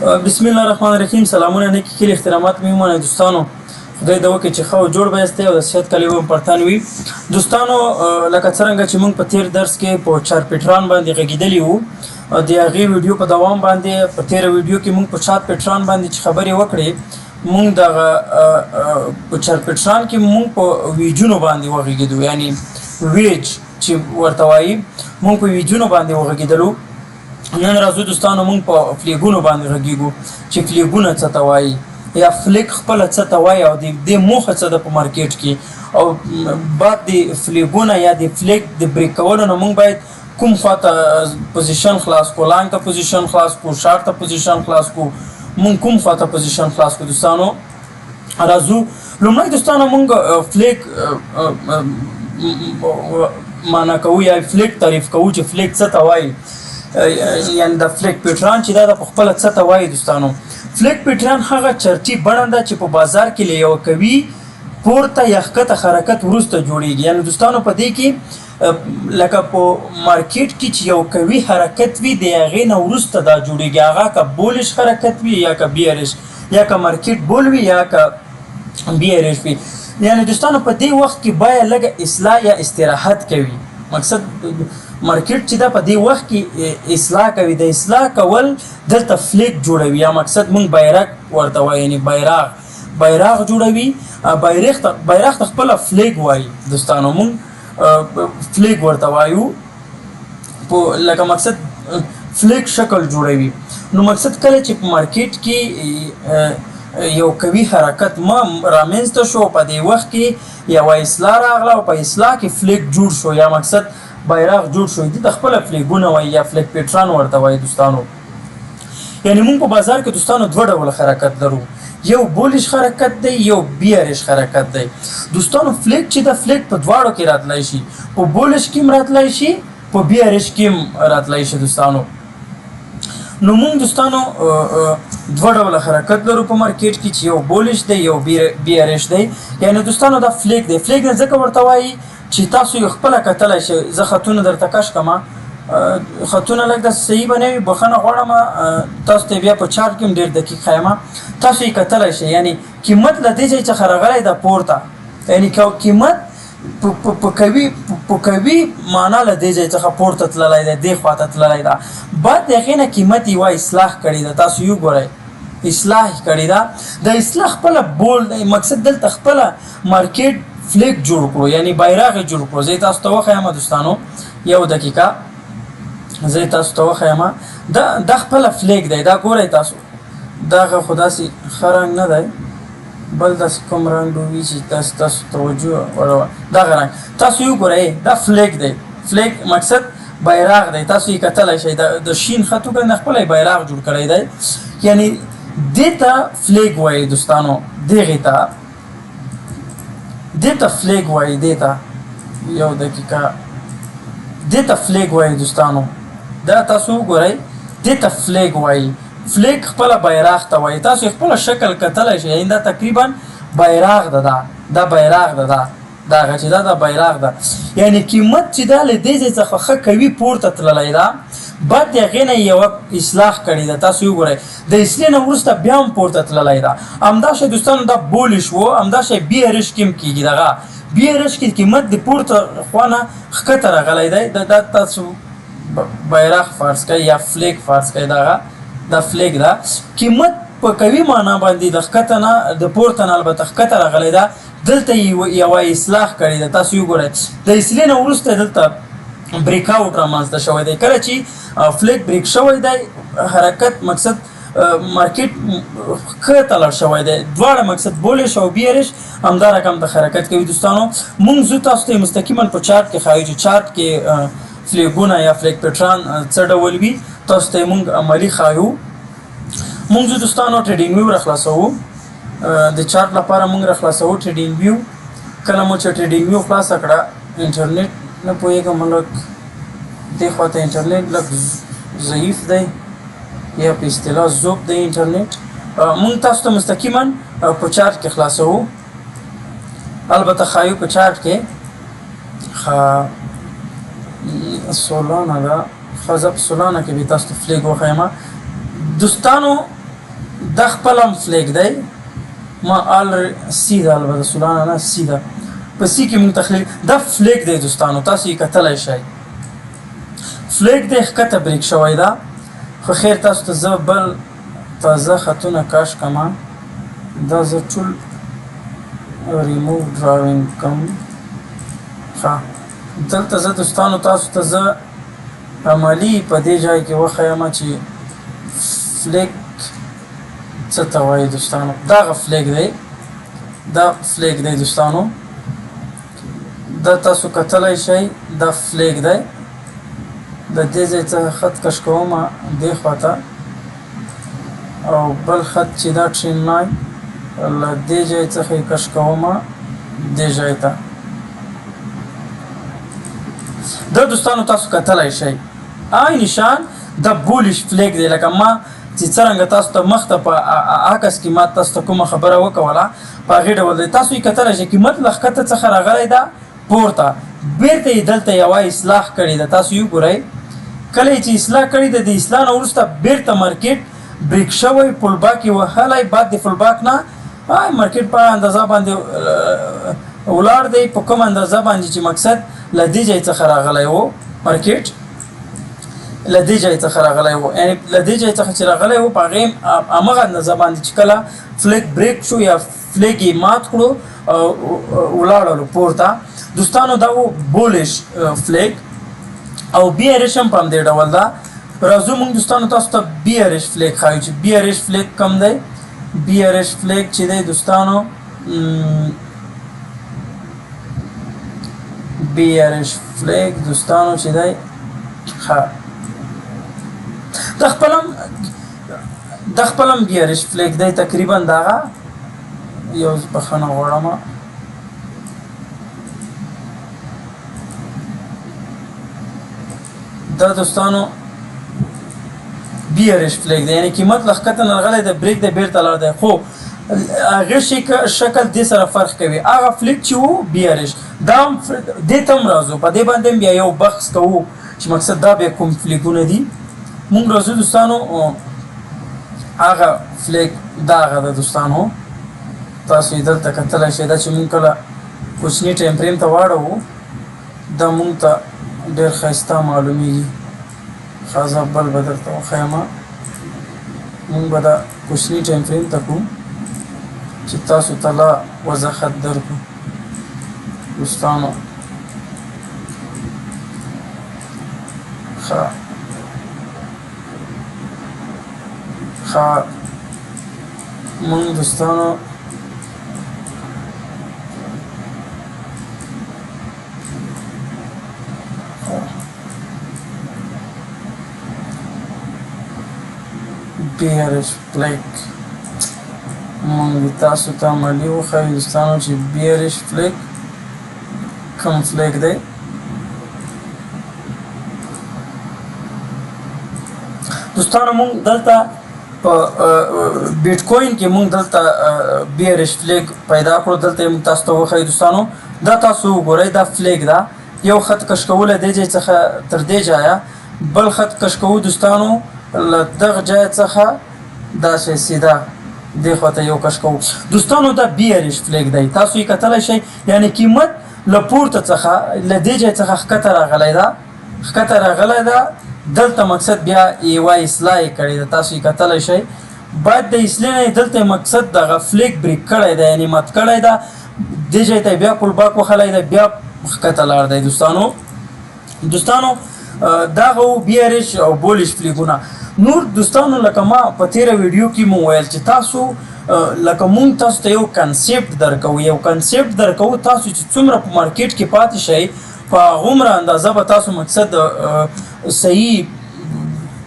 بسم الله الرحمن الرحیم. سلامونه نیکی خیلی احترامات میمونه دوستانو. خدای دې وکړي چې ښه او جوړ به یاستئ او د صحت کلي به پرتان وي. دوستانو لکه څرنګه چې موږ په تیر درس کې په چارپټران باندې غږېدلي وو، د هغې ویډیو په دوام باندې په تیره ویډیو کې موږ په چارپټران باندې چې خبرې وکړې، موږ دغه په چارپټران کې موږ په ویجونو باندې وغږېدو، یعنی ویج چې ورته وایي، موږ په ویجونو باندې وغږېدلو. نن راځو دوستانو موږ په فلیګونو باندې غږیږو چې فلیګونه څه ته وایي یا فلیګ خپله څه ته وایي او د دې موخه څه ده په مارکیټ کې، او بعد د فلیګونه یا د فلیګ د بریک کولو نه موږ باید کوم خواته پوزیشن خلاص کو، لانګ ته پوزیشن خلاص کو، شارټ ته پوزیشن خلاص کو، موږ کوم خواته پوزیشن خلاص کو. دوستانو راځو لومړی دوستانو موږ فلیګ معنا کوو یا فلیګ تعریف کوو چې فلیګ څه ته وایي، یعنی د فلیک پیټران چې دا د خپل څه ته وایي. دوستانو فلیک پیټران هغه چرتي بڼه ده چې په بازار کې له یو کوي پورته یا ښکته حرکت وروسته جوړیږي. یعنی دوستانو په دې کې لکه په مارکیټ کې چې یو کوي حرکت وي د هغې نه وروسته دا جوړیږي، هغه که بولش حرکت وي یا که بیارش، یا که مارکیټ بول وي یا که بیارش وي. یعنی دوستانو په دې وخت کې باید لږه اصلاح یا استراحت کوي. مقصد مارکیټ چې دا په دې وخت کې اصلاح کوي، د اصلاح کول دلته فلیک جوړوي، یا مقصد مونږ بیرغ ورته وایو، یعنی بیرغ جوړوي. بیرغ ته خپله فلیک وایي. دوستانو مونږ فلیک ورته وایو، په لکه مقصد فلیک شکل جوړوي. نو مقصد کله چې په مارکیټ کې یو قوي حرکت ما رامنځته شو، په دې وخت کې یو اصلاح راغله او په اصلاح کې فلیک جوړ شو، یا مقصد بیرغ جوړ شو، دې ته خپله فلیګونه وایي یا فلیګ پیټران ورته وایي. دوستانو یعنی موږ په بازار کې دوستانو دوه ډوله حرکت لرو، یو بولش حرکت دی، یو بیارش حرکت دی. دوستانو فلیګ چې د فلیګ په دواړو کې راتلی شي، په بولش کې هم راتلی شي، په بیارش کې هم راتلی شي. دوستانو نو موږ دوستانو دوه ډوله حرکت لرو په مارکیټ کې چې یو بولش دی یو بیارش دی. یعنی دوستانو دا فلیګ دی. فلیګ نه ځکه ورته وایي چې تاسو یو خپله کتلی شئ. زه خطونه درته کش کړم، خطونه لږ داسې صحیح به نه وي، بخښنه غواړم، تاسو ته بیا په چارټ کې هم ډېر دقیق ښیم، تاسو یې کتلی شئ. یعنی قیمت له دې ځای څخه راغلی ده پورته، یعنی قیمت په کوي معنا له دې ځای څخه پورته تللی دی، دې خواته تللی ده. بعد د هغې نه قیمت یوه اصلاح کړې ده، تاسو یې وګورئ اصلاح کړې ده. د اصلاح خپله بول دی، مقصد دلته خپله مارکیټ فلیک جوړ کړو، یعنی بیرغ جوړ کړو. زه تاسو ته وښیم دوستانو یو دقیقه، زه تاسو ته وښیم دا خپله فلیک دی. دا ګورئ تاسو، دغه خو داسې ښه رنګ نه دی، بل داسې کوم رنګ به وي چې تاسو توجه وړوه، دغه رنګ تاسو یې وګورئ، دا فلیک دی. فلیک مقصد بیرغ دی، تاسو یې کتلی شئ، د شین خط وګورئ، خپله یې بیرغ جوړ کړی دی. یعنی دې ته فلیک وایي. دوستانو دغې ته فلیګ وایي، دې ته یو دقیقه، دې ته فلیګ وایي. دوستانو دا تاسو وګورئ، دې ته فلیګ وایي. فلیګ خپله بیرغ ته وایي. تاسو یې خپله شکل کتلی شئ، یعنې دا تقریبا بیرغ ده، دا بیرغ ده، دغه چې دا بیرغ ده. یعنی قیمت چې دا له دې ځای څخه ښه کوي پورته تللی ده، بعد د هغې نه یوه اصلاح کړې ده. تاسو یې وګورئ، د اصلي نه وروسته بیا هم پورته تللی ده. همداشی دوستانو دا بولش و، همداشی بیارش کې هم کېږي. دغه بیارش کې قیمت د پورته خوا نه ښکته راغلی دی. دا تاسو بیرغ فرض کړئ یا فلیګ فرض کړئ، دا فلیګ ده. قیمت په قوي معنا باندې د ښکته نه د پورته نه البته ښکته راغلی ده، دلته یوه اصلاح کړې ده. تاسو یې وګورئ، د اصلي نه وروسته دلته بریک آوټ رامنځته شوی دی. کله چې فلیګ بریک شوی دی، حرکت مقصد مارکیټ ښکته لاړ شوی دی، دواړه مقصد بولش او بیارش همدا رقم د حرکت کوي. دوستانو مونږ زه تاسو ته مستقیما په چارټ کې ښایو چې چارټ کې فلیګونه یا فلیګ پیټران څه ډول وي، تاسو ته مونږ عملي ښایو. مونږ زه دوستانو ټریډینګ ویو راخلاصوو، د چارټ لپاره مونږ راخلاصوو ټریډینګ ویو. کله مو چې ټریډینګ ویو خلاصه کړه، انټرنیټ نه پوهېږم لږ دې خواته انټرنیټ لږ ضعیف دی یا په اصطلاح ذوب دی انټرنیټ. مونږ تاسو ته مستقیما په چارټ کې خلاصوو، البته ښایو په چارټ کې سولانا ده، ښه زه په سولانا کې به تاسو ته فلیګ وښیم. دوستانو د خپل هم فلیک دی ما سی ده البته سولانه نه سی ده په سی کې مونږ تخلیل دا فلیک دی دوستانو تاسو یې کتلی شئ فلیک دی ښکته بریک شوی ده خو خیر تاسو ته زه بل تازه خطونه کاش کما دا زه ټول ریموو ډراونګ کوم ښه دلته زه دوستانو تاسو ته زه عملي په دې ځای کې وښیم چې فلیک څه ته وایي دوستانو دغه فلیک دی دا فلیک دی دوستانو دا تاسو کتلی شئ دا فلیک دی د دې ځای څخه خط کش کوم دې خواته او بل خط چې دا ټرین لاین له دې ځای څخه یې کش کوم دې ځای ته دا دوستانو تاسو کتلی شئ آی نشان د بولیش فلیک دی لکه ما چې څرنګه تاسو ته مخته په عکس کې ما تاسو ته کومه خبره وکوله په هغې ډول دی تاسو یې کتلی شئ قیمت له ښکته څخه راغلی ده پورته بیرته یې دلته یوه اصلاح کړې ده تاسو یې وګورئ کله چې اصلاح کړې ده د اصلاح نه وروسته بیرته مارکیټ بریک شوی پل باک یې وهلی بعد د پل باک نه مارکیټ په اندازه باندې ولاړ دی په کوم اندازه باندې چې مقصد له دې ځای څخه راغلی و مارکیټ له دې ځای څخه راغلی و یعنې له دې ځای څخه چې راغلی و په هغې همغه اندازه باندې چې کله فلیک بریک شو یا فلیک یې مات کړو ولاړلو پورته دوستانو دا و بولیش فلیک او بی ار ایش هم په همدې ډول ده راځو موږ دوستانو تاسو ته بی ار ایش فلیک ښایو چې بی ار ایش فلیک کم دی بی ار ایش فلیک چې دی دوستانو بی ار ایش فلیک دوستانو چې دی ښه د خپلم بی ار ایش فلیک دی تقریبا دغه یو بخښنه غواړم دا دوستانو بی ار ایش فلیک دی یعنی قیمت له ښکته نه راغلی دی بریک دی بیرته لاړ دی خو هغې شکل دې سره فرق کوي هغه فلیک چې و بی ار ایش دا هم دې ته هم راځو په دې باندې هم بیا یو بحث کوو چې مقصد دا بیا کوم فلیکونه دي مونږ راځو دوستانو هغه فلیک دا هغه ده دوستانو تاسو یې دلته کتلی شئ دا چې مونږ کله کوچني ټایم فریم ته واړوو دا مونږ ته ډېر ښایسته معلومیږي ښه زه بل به درته وښیم مونږ به دا کوچني ټایم فریم ته کړو چې تاسو ته لا وضاحت درکړو دوستانو ښه مونږ دوستانو بی ار ایش فلیک مونږ تاسو ته عملي وښایو دوستانو چې بی ار ایش فلیک کوم فلیک دی دوستانو مونږ دلته په بیټ کوین کې مونږ دلته بی ار ایش فلیک پیدا کړو دلته یې مونږ تاسو ته وښایو دوستانو دا تاسو وګورئ دا فلیک ده یو خط کش کولی دې ځای څخه تر دې ځایه بل خط کش کوو دوستانو له دغه ځای څخه داسې سیده دې خواته یو کش کوو دوستانو دا بی ار ایش فلیک دی تاسو یې کتلی شئ یعنې قیمت له پورته څخه له دې ځای څخه ښکته راغلی ده دلته مقصد بیا یوه اصلاح یې کړې ده تاسو یې کتلی شئ باید د اصلاح نه دلته مقصد دغه فلیک بریک کړی دی یعنې مات کړی ده دې ځای ته بیا پل باک وهلی دی بیا ښکته لاړ دی دوستانو دغه و بی ار ایش او بولیش فلیکونه نور دوستانو لکه ما په تیره ویډیو کې مو ویل چې تاسو لکه مونږ تاسو ته یو کنسپټ درکوو تاسو چې څومره په مارکیټ کې پاتې شئ په هغومره اندازه به تاسو مقصد صحیح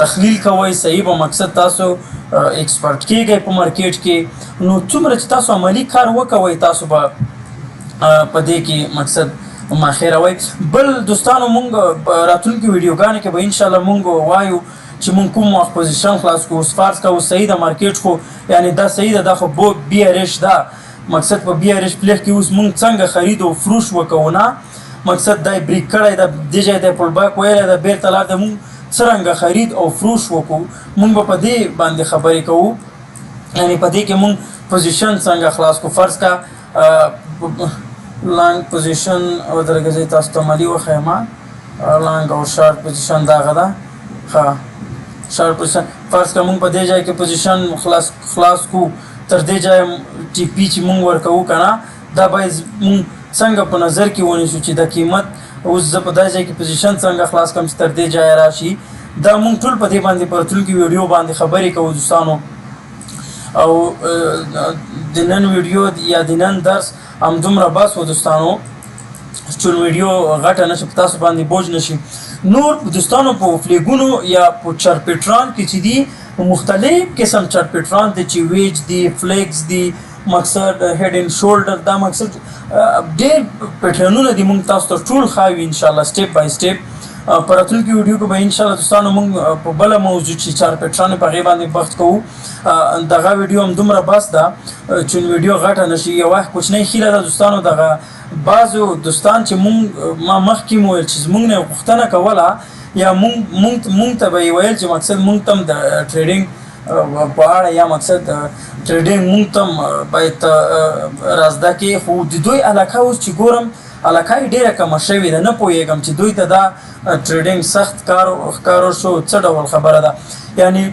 تحلیل کوئ صحیح به مقصد تاسو ایکسپرټ کیږئ په مارکیټ کې نو څومره چې تاسو عملي کار وکوئ تاسو به په دې کې مقصد ماخیروئ بل دوستانو مونږ راتلونکي ویډیوګانو کې به انشاءالله مونږ وایو چې مونږ کوم وخت پوزیشن خلاص کړو فرض کوو صحیح د مارکیټ خو یعنې دا صحیح ده دا خو بی ار ایش ده مقصد په بی ار ایش فلیک کې اوس مونږ څنګه خرید او فروش وکوو نه مقصد دا بریک کړی ده دې ځای ته پل باک ویلی ده بیرته لاړ ده مونږ څرنګه خرید او فروش وکړو مونږ به په دې باندې خبرې کوو یعنی په دې کې مونږ پوزیشن څنګه خلاص کو. فرض کا لانګ پوزیشن او درګه تاسو ته مالي وخیمه لانګ او شارټ پوزیشن دغه ده. ها شارټ پوزیشن فرض کا مونږ په دې ځای کې پوزیشن خلاص کو تر دې ځای ټي پی چې مونږ ورکو کنه دا باید مونږ څنګه په نظر کې ونیسو چې د قیمت اوس زه په دې ځای کې پوزیشن څنګه خلاص کوم چې تر دې ځای راشي. دا مونږ ټول په دې باندې پر ټول کې ویډیو باندې خبرې کوو دوستانو. او د نن ویډیو یا د نن درس همدومره بس و دوستانو چې ویډیو غټه نشي په تاسو باندې بوج نشي. نور دوستانو په فلیګونو یا په چرپټران کې چې دي مختلف قسم چرپټران دي چې ویج دي فلیکس دي مقصد هډ اینڈ شولډر دا مقصد ډېر پټرنونه دي مونږ تاسو ته ټول خاوي ان شاء الله سټیپ بای سټیپ. په راتلونکي ویډیو کې به ان شاء الله دوستانو مونږ په بل موضوع چې چرپټران په غي باندې بحث کوو. دغه ویډیو هم دومره بس ده چې ویډیو غټه نشي. یو وخت کوچنی خیره ده دوستانو دغه بعضو دوستان چې مونږ ما مخکې مو ویل چې مونږ نه غوښتنه کوله یا مونږ ته به ویل چې مقصد مونږ تم د ټریډینګ په اړه یا مقصد ټریډینګ مونږ تم باید رازده کې خو د دوی علاقه اوس چې ګورم علاقه یې ډېره کمه شوې ده. نه پوهېږم چې دوی ته دا ټریډینګ سخت کار شو څه ډول خبره ده. یعنی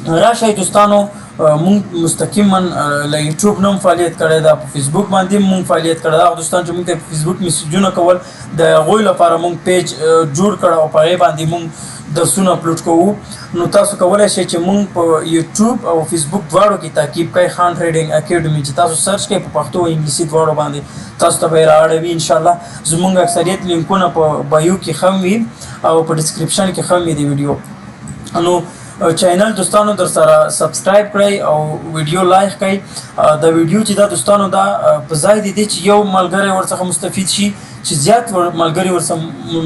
راشئ دوستانو مونږ مستقیما له یوټیوب نه هم فعالیت کړی ده په فیسبوک باندې مونږ فعالیت کړی ده. هغه دوستان چې مونږ ته په فیسبوک میسیجونه کول د هغوی لپاره مونږ پیج جوړ کړی او په هغې باندې مونږ درسونه اپلوډ کوو. نو تاسو کولی شئ چې مونږ په یوټیوب او فیسبوک دواړو کې تعقیب کړئ خان ټریډینګ اکیډمي چې تاسو سرچ کړئ په پښتو او انګلیسي دواړو باندې تاسو ته به یې رااړوي انشاءالله. زمونږ اکثریت لینکونه په بایو کې ښه وي او په ډسکرپشن کې ښه وي د ویډیو. نو چینل دوستانو در سره سبسکرایب کړئ او ویډیو لایک کړئ. د ویډیو چې دا دوستانو دا په ځای دی چې یو ملګری ورڅخه مستفید شي چې زیات ملګری ورڅخه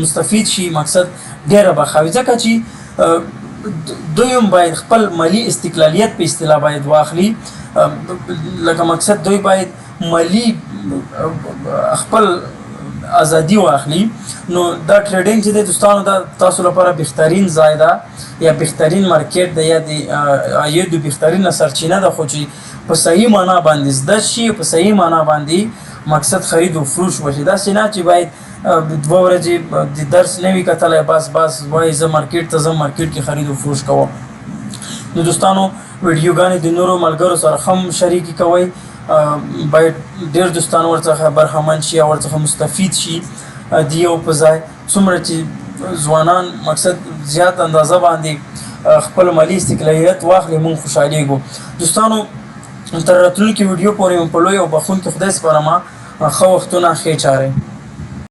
مستفید شي مقصد ډېره به ښه وي. ځکه چې دوی هم باید خپل مالي استقلالیت په اصطلاح باید واخلي. لکه مقصد دوی باید مالي خپل ازادي واخلي. نو دا ټریډینګ چې د دوستانو دا تاسو لپاره بهترین ځای ده یا بهترین مارکیټ ده یا د عاید بهترین سرچینه ده خو چې په صحیح معنا باندې زده شي په صحیح معنا باندې مقصد خرید او فروش وشي. داسې نه چې باید 2 ورځې د درس نه وي کتلی بس وایي زه مارکیټ ته ځم مارکیټ کې خرید او فروش کوم. نو دوستانو ویډیوګانې د نورو ملګرو سره هم شریکې کوئ. باید ډېر دوستان ورڅخه برخمن شي او ورڅخه مستفید شي. د یو په ځای څومره چې ځوانان مقصد زیات اندازه باندې خپل مالي استقلالیت واخلي مونږ خوشحالیږو. دوستانو تر راتلونکي ویډیو پورې په لوی او بخښونکي خدای سپارم ښه وختونه ښې چارې.